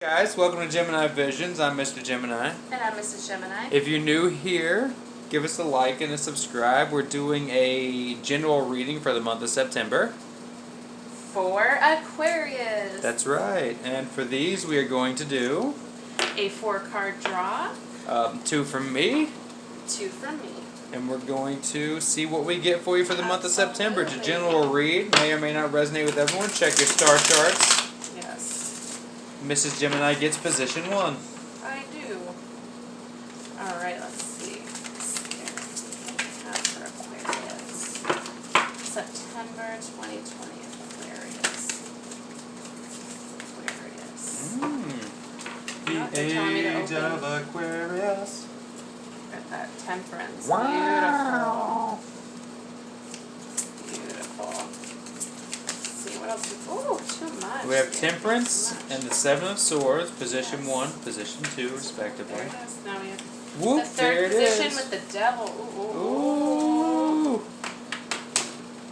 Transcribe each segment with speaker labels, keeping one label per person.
Speaker 1: Guys, welcome to Gemini Visions. I'm Mr. Gemini.
Speaker 2: And I'm Mrs. Gemini.
Speaker 1: If you're new here, give us a like and a subscribe. We're doing a general reading for the month of September.
Speaker 2: For Aquarius.
Speaker 1: That's right. And for these, we are going to do
Speaker 2: a 4-card draw.
Speaker 1: 2 from me.
Speaker 2: 2 from me.
Speaker 1: And we're going to see what we get for you for the month of September. It's a general read. May or may not resonate with everyone. Check your star charts.
Speaker 2: Yes.
Speaker 1: Mrs. Gemini gets position 1.
Speaker 2: I do. Alright, let's see. For Aquarius. September 2020 Aquarius.
Speaker 1: The age of Aquarius.
Speaker 2: Got that temperance.
Speaker 1: Wow.
Speaker 2: Beautiful. Let's see what else. Oh, too much.
Speaker 1: We have Temperance and the 7 of Swords, position 1, position 2, respectively.
Speaker 2: There it is. Now we have
Speaker 1: Whoop,
Speaker 2: the
Speaker 1: there
Speaker 2: third
Speaker 1: it
Speaker 2: position
Speaker 1: is.
Speaker 2: with the devil. Ooh.
Speaker 1: Ooh.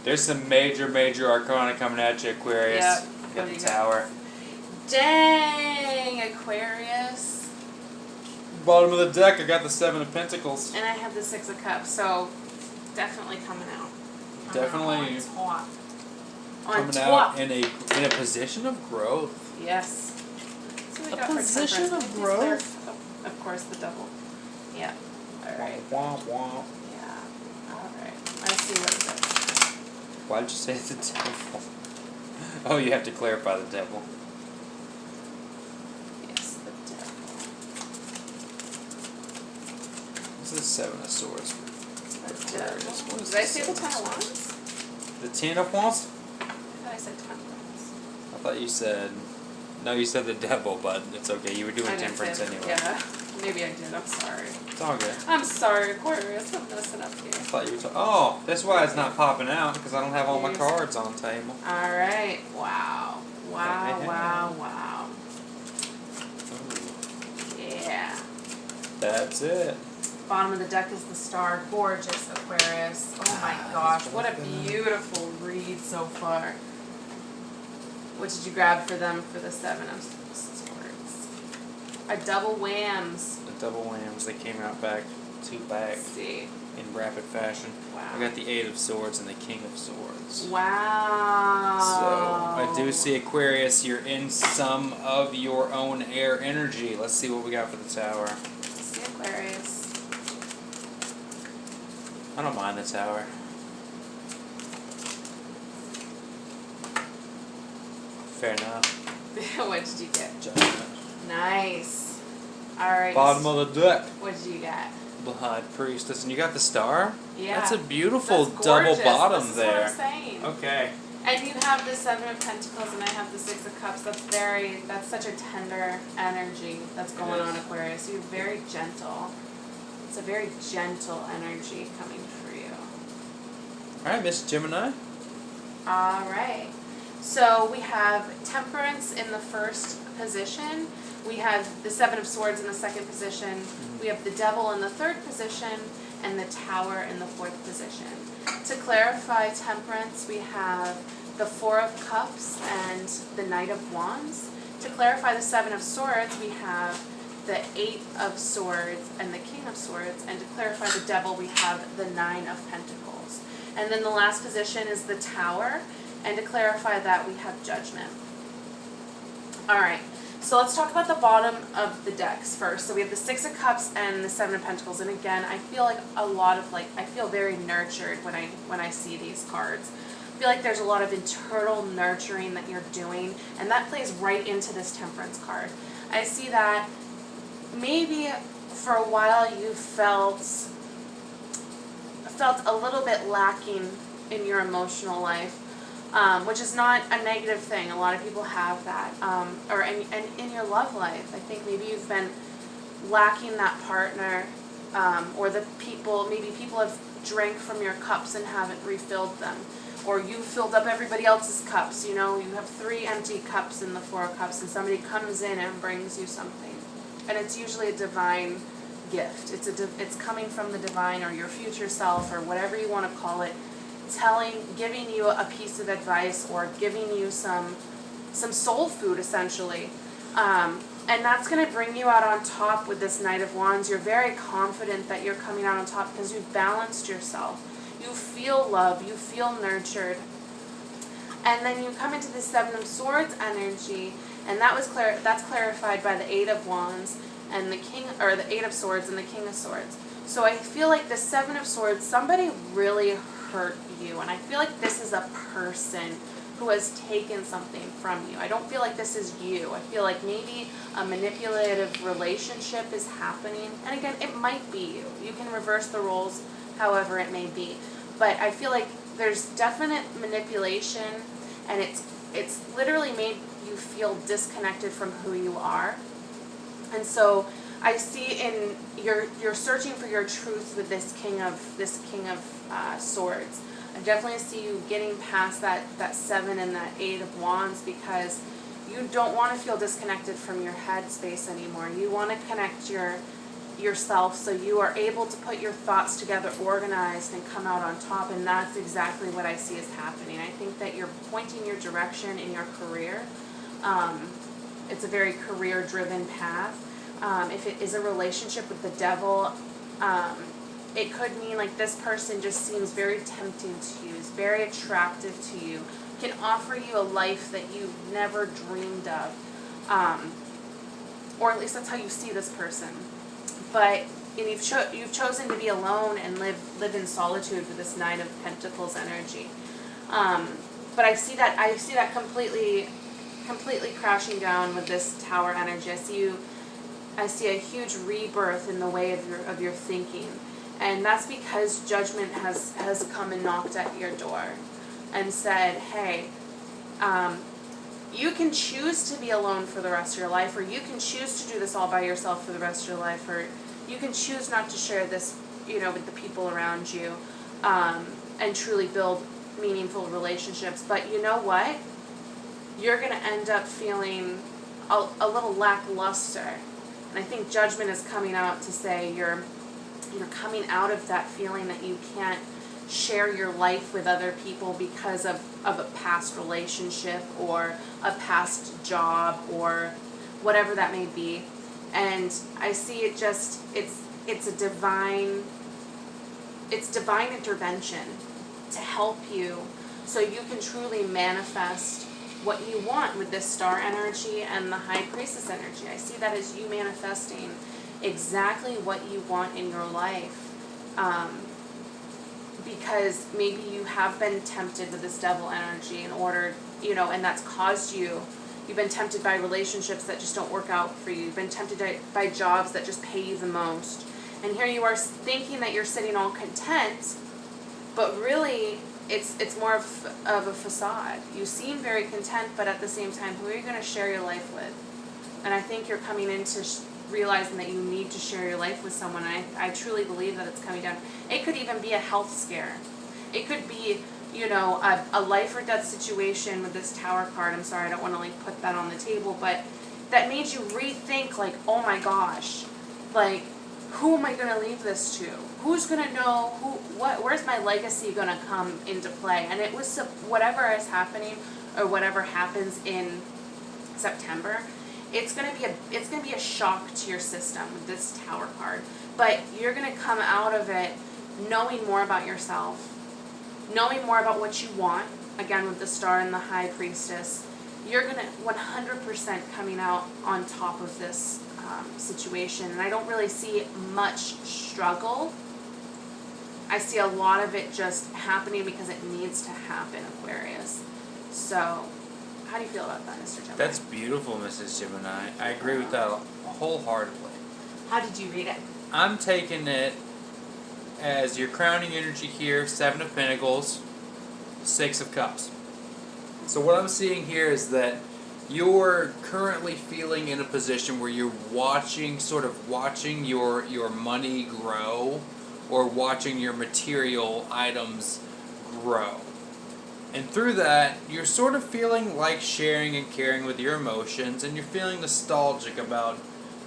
Speaker 1: There's some major arcana coming at you, Aquarius.
Speaker 2: Yep.
Speaker 1: You got the Tower.
Speaker 2: Dang, Aquarius.
Speaker 1: Bottom of the deck, I got the 7 of Pentacles.
Speaker 2: And I have the 6 of Cups, so definitely coming out.
Speaker 1: Definitely
Speaker 2: On
Speaker 1: coming
Speaker 2: top.
Speaker 1: out in a position of growth.
Speaker 2: Yes. So we
Speaker 1: A
Speaker 2: got for
Speaker 1: position
Speaker 2: temperance.
Speaker 1: of
Speaker 2: Maybe
Speaker 1: growth.
Speaker 2: there- Of course, the double. Yeah. Alright.
Speaker 1: Womp womp.
Speaker 2: Yeah. Alright. Let's see what it is.
Speaker 1: Why did you say the devil? Oh, you have to clarify the devil.
Speaker 2: Yes, the devil.
Speaker 1: This is the 7 of Swords.
Speaker 2: The devil.
Speaker 1: What is
Speaker 2: Did I
Speaker 1: the
Speaker 2: say the
Speaker 1: 7
Speaker 2: 10
Speaker 1: of
Speaker 2: of
Speaker 1: Swords?
Speaker 2: Wands?
Speaker 1: The 10 of Wands?
Speaker 2: I thought I said temperance.
Speaker 1: I thought you said... No, you said the devil, but it's okay. You were doing
Speaker 2: I didn't
Speaker 1: Temperance
Speaker 2: say-
Speaker 1: anyway.
Speaker 2: Yeah. Maybe I did. I'm sorry.
Speaker 1: It's all good.
Speaker 2: I'm sorry, Aquarius. I'm messing up here.
Speaker 1: I thought you were oh, that's why it's not popping out, because I don't have all my
Speaker 2: Yes.
Speaker 1: cards on the table.
Speaker 2: Alright. Wow. Wow,
Speaker 1: Yeah.
Speaker 2: wow, wow.
Speaker 1: Ooh,
Speaker 2: Yeah.
Speaker 1: that's it.
Speaker 2: Bottom of the deck is the star. Gorgeous, Aquarius. Oh my gosh. What a beautiful read so far. What did you grab for them for the 7 of Swords? A double whams.
Speaker 1: The double whams, they came out back
Speaker 2: Let's see.
Speaker 1: in rapid fashion.
Speaker 2: Wow.
Speaker 1: I got the 8 of Swords and the King of Swords.
Speaker 2: Wow.
Speaker 1: So, I do see Aquarius, you're in some of your own air energy. Let's see what we got for the Tower.
Speaker 2: Let's see, Aquarius.
Speaker 1: I don't mind the Tower. Fair enough.
Speaker 2: What did you get?
Speaker 1: Judgment.
Speaker 2: Nice. Alright.
Speaker 1: Bottom of the deck.
Speaker 2: What did you get?
Speaker 1: The High Priestess. And you got the star?
Speaker 2: Yeah.
Speaker 1: That's a beautiful
Speaker 2: That's
Speaker 1: double
Speaker 2: gorgeous.
Speaker 1: bottom
Speaker 2: This is
Speaker 1: there.
Speaker 2: What I'm saying.
Speaker 1: Okay.
Speaker 2: And you have the 7 of Pentacles and I have the 6 of Cups. That's such a tender energy that's going on, Aquarius. You're very gentle. It's a very gentle energy coming for you.
Speaker 1: Alright, Miss Gemini.
Speaker 2: Alright. So we have Temperance in the first position. We have the 7 of Swords in the second position. We have the Devil in the third position and the Tower in the fourth position. To clarify Temperance, we have the 4 of Cups and the Knight of Wands. To clarify the 7 of Swords, we have the 8 of Swords and the King of Swords. And to clarify the Devil, we have the 9 of Pentacles. And then the last position is the Tower. And to clarify that, we have Judgment. Alright, so let's talk about the bottom of the decks first. So we have the 6 of Cups and the 7 of Pentacles. And again, I feel like I feel very nurtured when I see these cards. I feel like there's a lot of internal nurturing that you're doing, and that plays right into this Temperance card. I see that maybe for a while you felt a little bit lacking in your emotional life. Which is not a negative thing. A lot of people have that. Or in your love life, I think maybe you've been lacking that partner, or maybe people have drank from your cups and haven't refilled them. Or you filled up everybody else's cups, you know, you have 3 empty cups in the 4 of Cups and somebody comes in and brings you something. And it's usually a divine gift. It's coming from the divine or your future self or whatever you want to call it. Giving you a piece of advice or giving you some soul food essentially. And that's going to bring you out on top with this Knight of Wands. You're very confident that you're coming out on top because you've balanced yourself. You feel love. You feel nurtured. And then you come into the Seven of Swords energy, and that's clarified by the Eight of Wands and the Eight of Swords and the King of Swords. So I feel like the Seven of Swords, somebody really hurt you, and I feel like this is a person who has taken something from you. I don't feel like this is you. I feel like maybe a manipulative relationship is happening. And again, it might be you. You can reverse the roles however it may be. But I feel like there's definite manipulation, and it's literally made you feel disconnected from who you are. And so I see you're searching for your truth with this King of Swords. I definitely see you getting past that Seven and that Eight of Wands, because you don't want to feel disconnected from your head space anymore. You want to connect yourself so you are able to put your thoughts together, organized, and come out on top. And that's exactly what I see is happening. I think that you're pointing your direction in your career. It's a very career-driven path. If it is a relationship with the devil, it could mean like this person just seems very tempting to you, is very attractive to you, can offer you a life that you never dreamed of, or at least that's how you see this person. But you've chosen to be alone and live in solitude with this Nine of Pentacles energy. But I see that completely crashing down with this Tower energy. I see a huge rebirth in the way of your thinking. And that's because judgment has come and knocked at your door and said, hey, you can choose to be alone for the rest of your life, or you can choose to do this all by yourself for the rest of your life, or you can choose not to share this, with the people around you, and truly build meaningful relationships. But you know what? You're going to end up feeling a little lackluster. And I think judgment is coming out to say you're coming out of that feeling that you can't share your life with other people because of a past relationship or a past job or whatever that may be. And I see it's divine intervention to help you so you can truly manifest what you want with this Star energy and the High Priestess energy. I see that as you manifesting exactly what you want in your life, because maybe you have been tempted with this Devil energy in order, and that's caused you've been tempted by relationships that just don't work out for you. You've been tempted by jobs that just pay you the most. And here you are thinking that you're sitting all content, but really it's more of a facade. You seem very content, but at the same time, who are you going to share your life with? And I think you're coming into realizing that you need to share your life with someone. And I truly believe that it's coming down. It could even be a health scare. It could be, a life or death situation with this Tower card. I'm sorry, I don't want to put that on the table, but that made you rethink oh my gosh, who am I going to leave this to? Who's going to know where's my legacy going to come into play? And it was whatever is happening or whatever happens in September, it's going to be a shock to your system with this Tower card. But you're going to come out of it knowing more about yourself, knowing more about what you want, again with the Star and the High Priestess. You're going to 100% coming out on top of this situation. And I don't really see much struggle. I see a lot of it just happening because it needs to happen, Aquarius. So, how do you feel about that, Mr. Gemini?
Speaker 1: That's beautiful, Mrs. Gemini. I agree with that wholeheartedly.
Speaker 2: How did you read it?
Speaker 1: I'm taking it as your crowning energy here, Seven of Pentacles, Six of Cups. So what I'm seeing here is that you're currently feeling in a position where you're watching your money grow, or watching your material items grow. And through that, you're sort of feeling like sharing and caring with your emotions, and you're feeling nostalgic about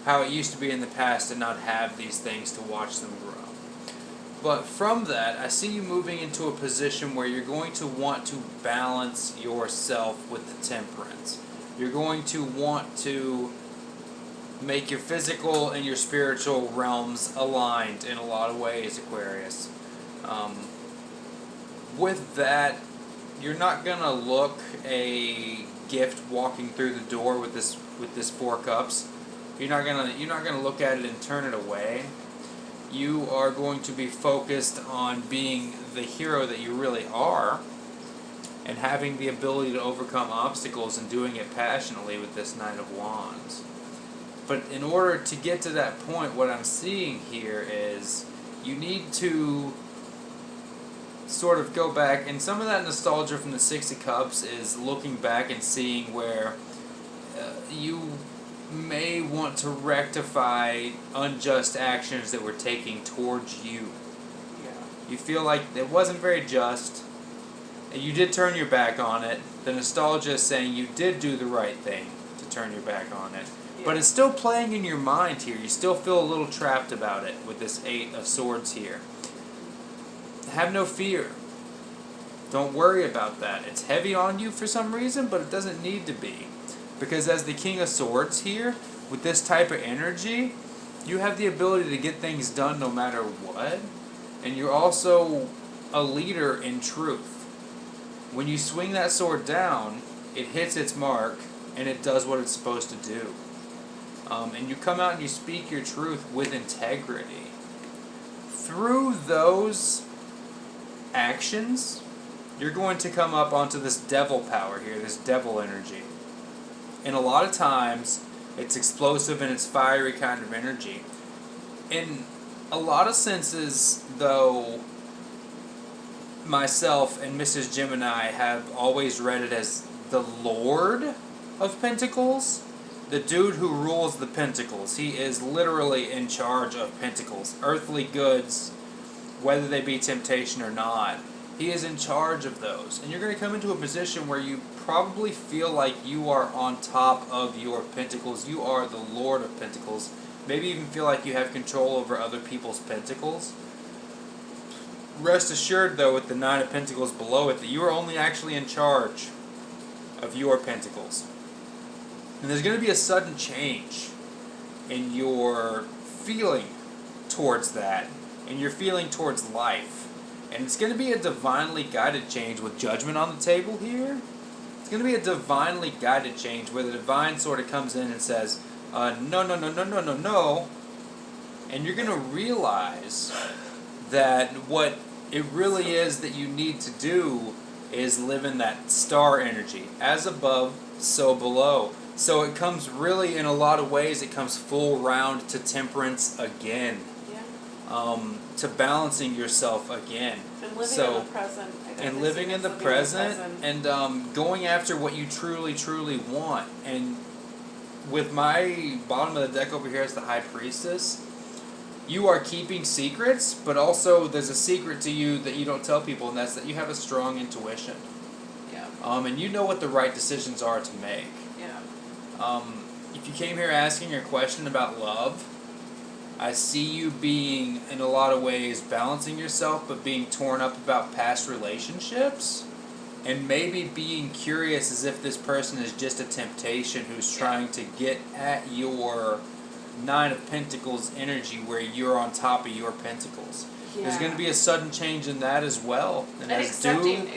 Speaker 1: how it used to be in the past to not have these things to watch them grow. But from that, I see you moving into a position where you're going to want to balance yourself with the Temperance. You're going to want to make your physical and your spiritual realms aligned in a lot of ways, Aquarius. With that, you're not gonna look a gift walking through the door with this Four Cups. You're not gonna look at it and turn it away. You are going to be focused on being the hero that you really are, and having the ability to overcome obstacles and doing it passionately with this Nine of Wands. But in order to get to that point, what I'm seeing here is you need to sort of go back, and some of that nostalgia from the Six of Cups is looking back and seeing where you may want to rectify unjust actions that were taking towards you.
Speaker 2: Yeah.
Speaker 1: You feel like it wasn't very just, and you did turn your back on it. The nostalgia is saying you did do the right thing to turn your back on it.
Speaker 2: Yeah.
Speaker 1: But it's still playing in your mind here. You still feel a little trapped about it with this Eight of Swords here. Have no fear. Don't worry about that. It's heavy on you for some reason, but it doesn't need to be. Because as the King of Swords here, with this type of energy, you have the ability to get things done no matter what. And you're also a leader in truth. When you swing that sword down, it hits its mark, and it does what it's supposed to do. And you come out and you speak your truth with integrity. Through those actions, you're going to come up onto this devil power here, this devil energy. And a lot of times, it's explosive and it's fiery kind of energy. In a lot of senses, though, myself and Mrs. Gemini have always read it as the Lord of Pentacles. The dude who rules the Pentacles. He is literally in charge of Pentacles. Earthly goods, whether they be temptation or not. He is in charge of those. And you're going to come into a position where you probably feel like you are on top of your Pentacles. You are the Lord of Pentacles. Maybe even feel like you have control over other people's Pentacles. Rest assured, though, with the Nine of Pentacles below it, that you are only actually in charge of your Pentacles. And there's going to be a sudden change in your feeling towards that, and your feeling towards life. And it's going to be a divinely guided change with Judgment on the table here. It's going to be a divinely guided change where the divine sort of comes in and says, no. And you're going to realize that what it really is that you need to do is live in that star energy. As above, so below. So it comes really, in a lot of ways, it comes full round to temperance again.
Speaker 2: Yeah.
Speaker 1: To balancing yourself again.
Speaker 2: And living in the present.
Speaker 1: And living in the present, and going after what you truly, truly want. And with my bottom of the deck over here as the High Priestess, you are keeping secrets, but also there's a secret to you that you don't tell people, and that's that you have a strong intuition.
Speaker 2: Yeah.
Speaker 1: And you know what the right decisions are to make.
Speaker 2: Yeah.
Speaker 1: If you came here asking a question about love, I see you being, in a lot of ways, balancing yourself, but being torn up about past relationships, and maybe being curious as if this person is just a temptation who's trying to get at your Nine of Pentacles energy where you're on top of your Pentacles.
Speaker 2: Yeah.
Speaker 1: There's going to be a sudden change in that as well.
Speaker 2: And accepting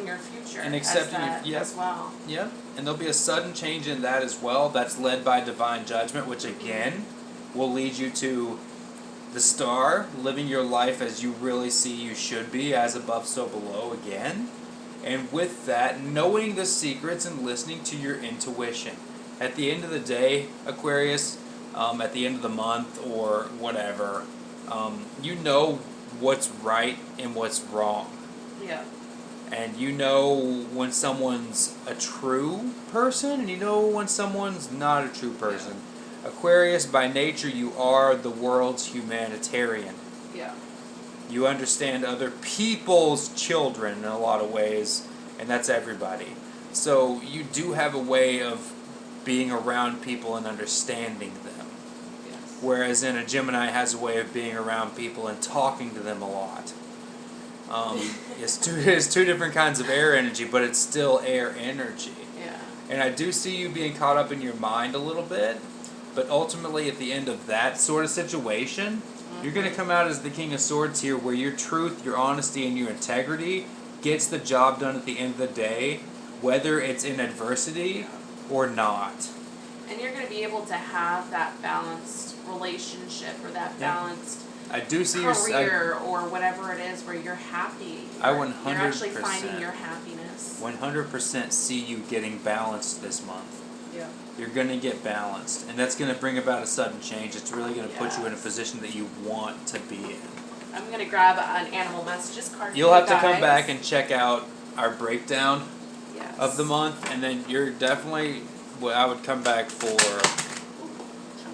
Speaker 2: your future
Speaker 1: and accepting
Speaker 2: as that as well.
Speaker 1: Yeah, and there'll be a sudden change in that as well. That's led by divine judgment, which again will lead you to the star, living your life as you really see you should be, as above, so below again. And with that, knowing the secrets and listening to your intuition. At the end of the day, Aquarius, at the end of the month or whatever, you know what's right and what's wrong.
Speaker 2: Yeah.
Speaker 1: And you know when someone's a true person, and you know when someone's not a true person. Yeah. Aquarius, by nature, you are the world's humanitarian.
Speaker 2: Yeah.
Speaker 1: You understand other people's children in a lot of ways, and that's everybody. So you do have a way of being around people and understanding them.
Speaker 2: Yes.
Speaker 1: Whereas in a Gemini has a way of being around people and talking to them a lot. It's two different kinds of air energy, but it's still air energy.
Speaker 2: Yeah.
Speaker 1: And I do see you being caught up in your mind a little bit. But ultimately, at the end of that sort of situation, you're going to come out as the King of Swords here, where your truth, your honesty, and your integrity gets the job done at the end of the day, whether it's in adversity or not.
Speaker 2: And you're going to be able to have that balanced relationship or that balanced
Speaker 1: I do see
Speaker 2: career or whatever it is where you're happy.
Speaker 1: I 100%.
Speaker 2: You're actually finding your happiness.
Speaker 1: 100% see you getting balanced this month.
Speaker 2: Yeah.
Speaker 1: You're going to get balanced, and that's going to bring about a sudden change. It's really going to put you in a position that you want to be in.
Speaker 2: I'm going to grab an animal messages card.
Speaker 1: You'll have to come back and check out our breakdown
Speaker 2: Yes.
Speaker 1: of the month, and then you're definitely, well, I would come back for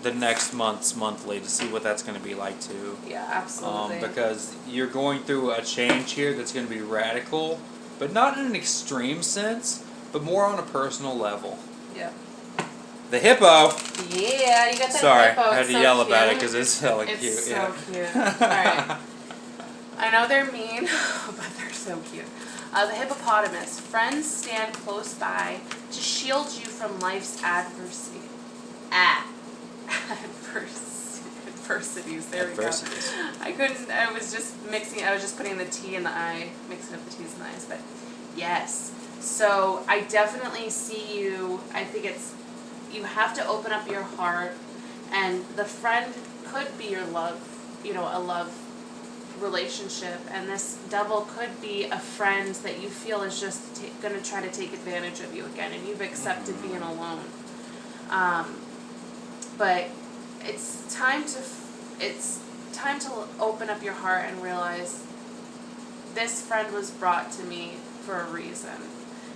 Speaker 1: the next month's monthly to see what that's going to be like too.
Speaker 2: Yeah, absolutely.
Speaker 1: Because you're going through a change here that's going to be radical, but not in an extreme sense, but more on a personal level.
Speaker 2: Yeah.
Speaker 1: The hippo.
Speaker 2: Yeah, you got that
Speaker 1: Sorry,
Speaker 2: hippo.
Speaker 1: I had
Speaker 2: It's
Speaker 1: to
Speaker 2: so
Speaker 1: yell
Speaker 2: cute.
Speaker 1: about it because it's hella
Speaker 2: It's
Speaker 1: cute.
Speaker 2: so
Speaker 1: Yeah.
Speaker 2: cute. Alright. I know they're mean, but they're so cute. The hippopotamus. Friends stand close by to shield you from life's adversity. Adversities. There we go. I couldn't, I was just putting the T and the I, mixing up the T's and the I's, but yes. So I definitely see you, I think you have to open up your heart, and the friend could be your love, a love relationship, and this devil could be a friend that you feel is just going to try to take advantage of you again, and you've accepted being alone. But it's time to open up your heart and realize this friend was brought to me for a reason.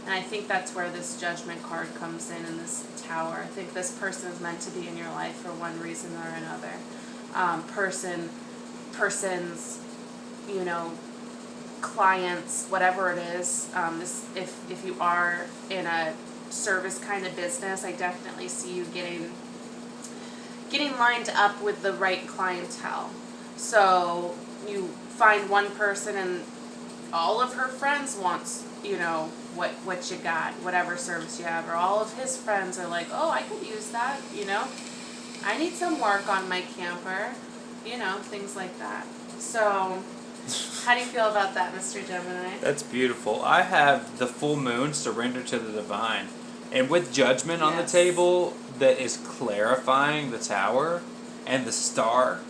Speaker 2: And I think that's where this judgment card comes in this tower. I think this person is meant to be in your life for one reason or another. Persons, clients, whatever it is. If you are in a service kind of business, I definitely see you getting lined up with the right clientele. So you find one person and all of her friends wants, what you got, whatever service you have, or all of his friends are like, oh, I could use that, I need some work on my camper, things like that. So how do you feel about that, Mr. Gemini?
Speaker 1: That's beautiful. I have the full moon, surrender to the divine. And with judgment on the table that is clarifying the tower, and the star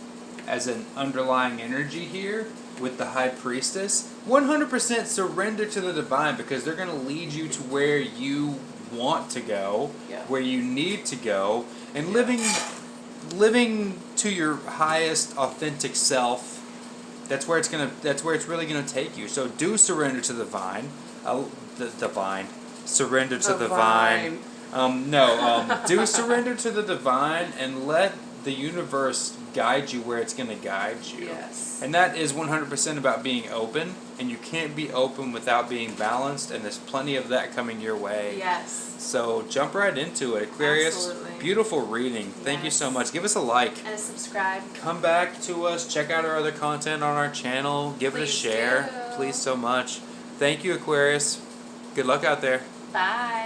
Speaker 1: as an underlying energy here with the high priestess, 100% surrender to the divine, because they're going to lead you to where you want to go, where you need to go, and living to your highest authentic self. That's where it's really gonna take you. So do surrender to the divine. The divine. Surrender to the vine. Do surrender to the divine and let the universe guide you where it's gonna guide you.
Speaker 2: Yes.
Speaker 1: And that is 100% about being open, and you can't be open without being balanced, and there's plenty of that coming your way.
Speaker 2: Yes.
Speaker 1: So jump right into it. Aquarius,
Speaker 2: Absolutely.
Speaker 1: Beautiful reading. Thank you so much. Give us a like.
Speaker 2: And a subscribe.
Speaker 1: Come back to us. Check out our other content on our channel. Give it a share.
Speaker 2: do.
Speaker 1: Please so much. Thank you, Aquarius. Good luck out there.
Speaker 2: Bye.